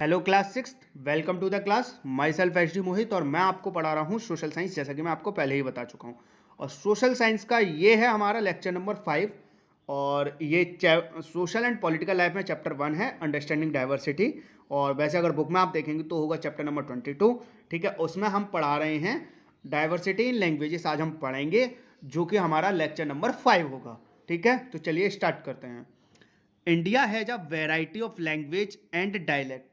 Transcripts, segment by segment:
Hello class six. Welcome to the class. Myself H D Mohit और मैं आपको पढ़ा रहा हूँ सोशल साइंस, जैसा कि मैं आपको पहले ही बता चुका हूँ। और सोशल साइंस का ये है हमारा लेक्चर नंबर 5। और ये सोशल एंड पॉलिटिकल लाइफ में चैप्टर 1 है, अंडरस्टैंडिंग डाइवर्सिटी। और वैसे अगर बुक में आप देखेंगे तो होगा चैप्टर नंबर 22। ठीक है, उसमें हम पढ़ा रहे हैं डाइवर्सिटी इन लैंग्वेजेस। आज हम पढ़ेंगे जो कि हमारा लेक्चर नंबर 5 होगा। ठीक है, तो चलिए स्टार्ट करते हैं। India has a variety of language and dialect.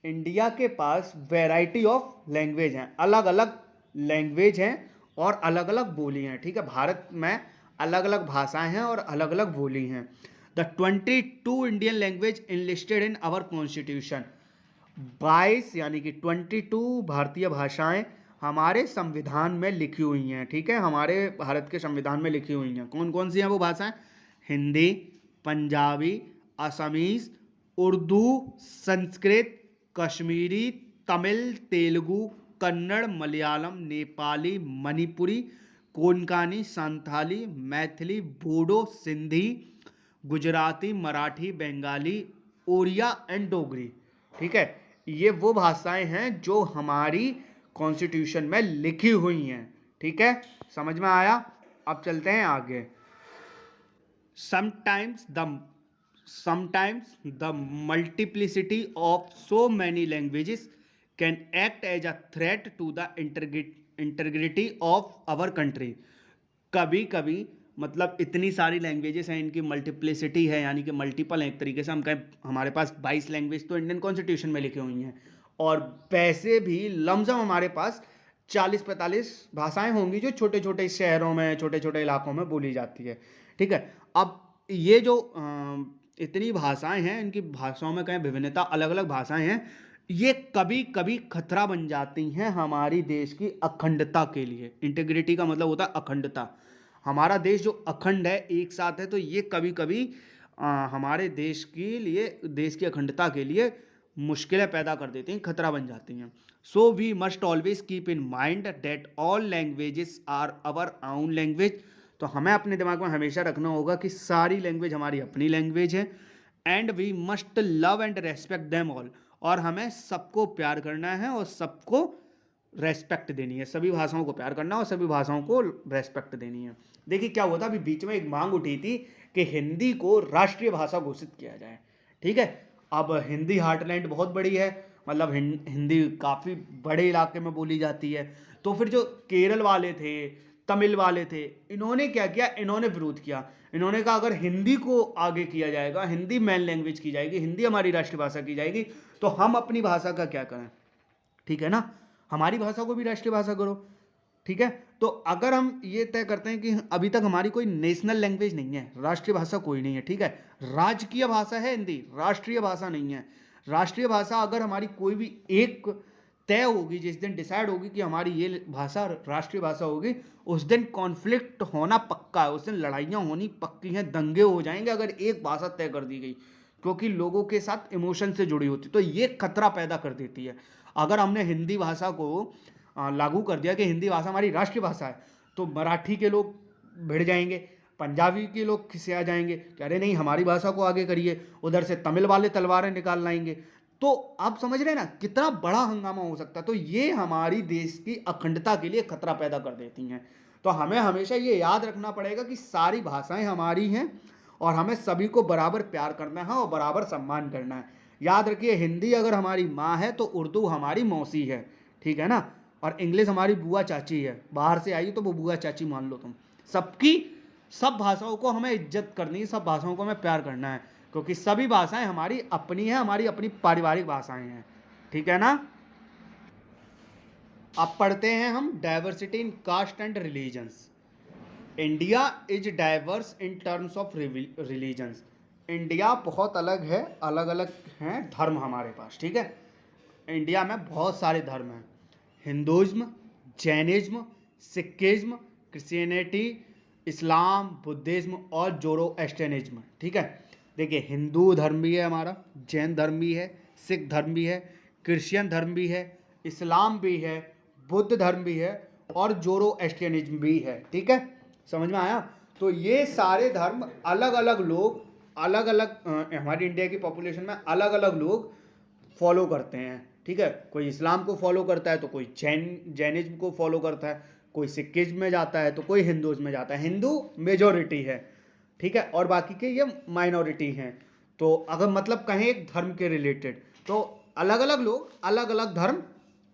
India के पास वैरायटी ऑफ लैंग्वेज हैं, अलग अलग लैंग्वेज हैं और अलग अलग बोली हैं। ठीक है, भारत में अलग अलग भाषाएं हैं और अलग अलग बोली हैं। The 22 Indian language enlisted in our constitution. 22 यानी कि 22 भारतीय भाषाएं हमारे संविधान में लिखी हुई हैं। ठीक है, हमारे भारत के संविधान में लिखी हुई हैं। कौन कौन सी हैं वो भाषाएं? हिंदी, पंजाबी, असमीज, उर्दू, संस्कृत, कश्मीरी, तमिल, तेलुगु, कन्नड़, मलयालम, नेपाली, मणिपुरी, कोंकणी, संथाली, मैथिली, बोडो, सिंधी, गुजराती, मराठी, बंगाली, ओरिया एंड डोगरी। ठीक है, ये वो भाषाएं हैं जो हमारी कॉन्स्टिट्यूशन में लिखी हुई हैं। ठीक है, समझ में आया? अब चलते हैं आगे। sometimes the sometimes the multiplicity of so many languages can act as a threat to the integrity of our country। कभी कभी मतलब इतनी सारी लैंग्वेजेस हैं, इनकी मल्टीप्लिसिटी है यानी कि मल्टीपल है। एक तरीके से हम कहें हमारे पास 22 लैंग्वेज तो इंडियन कॉन्स्टिट्यूशन में लिखी हुई हैं, और वैसे भी लमसम हमारे पास 40-45 भाषाएं होंगी जो छोटे छोटे शहरों में, छोटे छोटे इलाकों में बोली जाती है। ठीक है, अब ये जो इतनी भाषाएं हैं, इनकी भाषाओं में कहें विभिन्नता, अलग अलग भाषाएं हैं, ये कभी कभी खतरा बन जाती हैं हमारी देश की अखंडता के लिए। इंटीग्रिटी का मतलब होता है अखंडता। हमारा देश जो अखंड है, एक साथ है, तो ये कभी कभी हमारे देश के लिए, देश की अखंडता के लिए मुश्किलें पैदा कर देती हैं, खतरा बन जाती हैं। So we must always keep in mind that all languages are our own language. तो हमें अपने दिमाग में हमेशा रखना होगा कि सारी लैंग्वेज हमारी अपनी लैंग्वेज है। And we must love and respect them all. और हमें सबको प्यार करना है और सबको रेस्पेक्ट देनी है। सभी भाषाओं को प्यार करना है और सभी भाषाओं को रेस्पेक्ट देनी है। देखिए क्या हुआ था, अभी बीच में एक मांग उठी थी कि हिंदी को राष्ट्रीय भाषा घोषित किया जाए। ठीक है, अब हिंदी हार्टलैंड बहुत बड़ी है, मतलब हिंदी काफ़ी बड़े इलाके में बोली जाती है। तो फिर जो केरल वाले थे, तमिल वाले थे, इन्होंने क्या किया, इन्होंने विरोध किया। इन्होंने कहा अगर हिंदी को आगे किया जाएगा, हिंदी मेन लैंग्वेज की जाएगी, हिंदी हमारी राष्ट्रीय भाषा की जाएगी, तो हम अपनी भाषा का क्या करें? ठीक है ना, हमारी भाषा को भी राष्ट्रीय भाषा करो। ठीक है, तो अगर हम ये तय करते हैं कि अभी तक हमारी कोई नेशनल लैंग्वेज नहीं है, राष्ट्रीय भाषा कोई नहीं है, ठीक है, राजकीय भाषा है हिंदी, राष्ट्रीय भाषा नहीं है। राष्ट्रीय भाषा अगर हमारी कोई भी एक तय होगी, जिस दिन डिसाइड होगी कि हमारी ये भाषा राष्ट्रीय भाषा होगी, उस दिन कॉन्फ्लिक्ट होना पक्का है, उस दिन लड़ाइयाँ होनी पक्की हैं, दंगे हो जाएंगे अगर एक भाषा तय कर दी गई, क्योंकि लोगों के साथ इमोशन से जुड़ी होती, तो ये खतरा पैदा कर देती है। अगर हमने हिंदी भाषा को लागू कर दिया कि हिंदी भाषा हमारी राष्ट्रीय भाषा है, तो मराठी के लोग भिड़ जाएंगे, पंजाबी के लोग खिसिया जाएंगे कि अरे नहीं हमारी भाषा को आगे करिए, उधर से तमिल वाले तलवारें निकाल लाएंगे। तो आप समझ रहे हैं ना कितना बड़ा हंगामा हो सकता है। तो ये हमारी देश की अखंडता के लिए खतरा पैदा कर देती हैं। तो हमें हमेशा ये याद रखना पड़ेगा कि सारी भाषाएं हमारी हैं और हमें सभी को बराबर प्यार करना है और बराबर सम्मान करना है। याद रखिए, हिंदी अगर हमारी माँ है तो उर्दू हमारी मौसी है। ठीक है ना, और इंग्लिश हमारी बुआ चाची है, बाहर से आई तो वो बुआ चाची मान लो तुम। सबकी, सब भाषाओं को हमें इज्जत करनी है, सब भाषाओं को हमें प्यार करना है, क्योंकि सभी भाषाएं हमारी अपनी हैं, हमारी अपनी पारिवारिक भाषाएं हैं। ठीक है ना, अब पढ़ते हैं हम diversity in caste and religions. India is diverse in terms of religions. India बहुत अलग है, अलग अलग हैं धर्म हमारे पास। ठीक है, इंडिया में बहुत सारे धर्म हैं, हिंदुज़्म, जैनिज्म, सिखिज्म, क्रिश्चियनिटी, इस्लाम, बुद्धिज्म और जोरोएस्ट्रियनिज्म। ठीक है, देखिए हिंदू धर्म भी है हमारा, जैन धर्म भी है, सिख धर्म भी है, क्रिश्चियन धर्म भी है, इस्लाम भी है, बुद्ध धर्म भी है और जोरोएस्ट्रियनिज्म भी है। ठीक है, समझ में आया? तो ये सारे धर्म अलग अलग लोग, अलग अलग हमारी इंडिया की पॉपुलेशन में अलग अलग लोग फॉलो करते हैं, ठीक है। कोई इस्लाम को फॉलो करता है तो कोई जैनिज्म को फॉलो करता है, कोई सिखिज्म में जाता है तो कोई हिंदुज़म में जाता है। हिंदू मेजॉरिटी है, ठीक है, और बाकी के ये माइनॉरिटी हैं। तो अगर मतलब कहें एक धर्म के रिलेटेड, तो अलग अलग लोग अलग अलग धर्म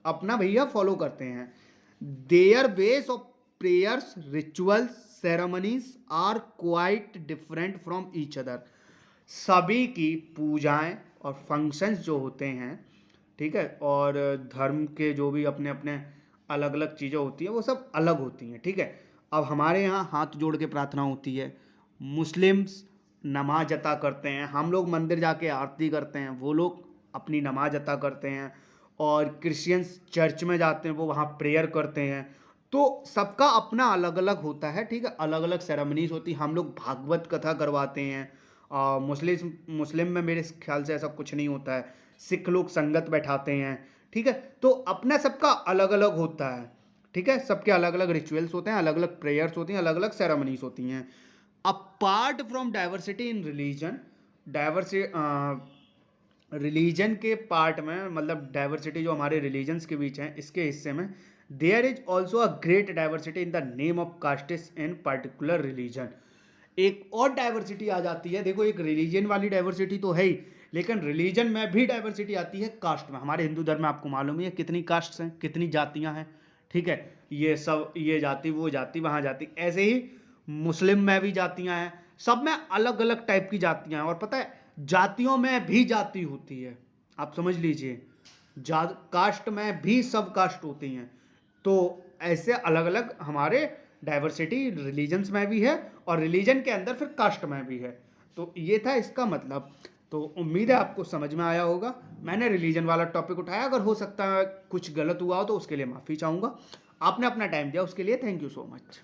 अपना भैया फॉलो करते हैं। Their base of prayers, rituals, ceremonies are quite different from each other. सभी की पूजाएं और फंक्शंस जो होते हैं, ठीक है, और धर्म के जो भी अपने अपने अलग अलग चीज़ें होती हैं वो सब अलग होती हैं, ठीक है। अब हमारे यहाँ हाथ जोड़ के प्रार्थना होती है, मुस्लिम्स नमाज अता करते हैं, हम लोग मंदिर जाके आरती करते हैं, वो लोग अपनी नमाज अता करते हैं, और क्रिश्चियंस चर्च में जाते हैं, वो वहाँ प्रेयर करते हैं। तो सबका अपना अलग अलग होता है, ठीक है, अलग अलग सेरेमनीज होती है। हम लोग भागवत कथा करवाते हैं, मुस्लिम में मेरे ख्याल से ऐसा कुछ नहीं होता है। सिख लोग संगत बैठाते हैं, ठीक है। तो अपना सबका अलग अलग होता है, ठीक है, सबके अलग अलग रिचुअल्स होते हैं, अलग अलग प्रेयर्स होती हैं, अलग अलग सेरेमनीज होती हैं। Apart from diversity in religion, religion के पार्ट में, मतलब डाइवर्सिटी जो हमारे रिलीजन्स के बीच है, इसके हिस्से में there is also a great diversity in the name of castes in particular religion. एक और डाइवर्सिटी आ जाती है, देखो एक रिलीजन वाली डाइवर्सिटी तो है ही, लेकिन रिलीजन में भी डाइवर्सिटी आती है कास्ट में। हमारे हिंदू धर्म में आपको मालूम ही है कितनी कास्ट्स हैं, कितनी जातियां हैं, ठीक है, ये सब, ये जाति वो जाति वहाँ जाति, ऐसे ही मुस्लिम में भी जातियां हैं, सब में अलग अलग टाइप की जातियां हैं। और पता है जातियों में भी जाति होती है, आप समझ लीजिए, कास्ट में भी सब कास्ट होती हैं। तो ऐसे अलग अलग हमारे डाइवर्सिटी रिलीजन्स में भी है, और रिलीजन के अंदर फिर कास्ट में भी है। तो ये था इसका मतलब। तो उम्मीद है आपको समझ में आया होगा। मैंने रिलीजन वाला टॉपिक उठाया, अगर हो सकता है कुछ गलत हुआ हो तो उसके लिए माफ़ी चाहूँगा। आपने अपना टाइम दिया उसके लिए थैंक यू सो मच।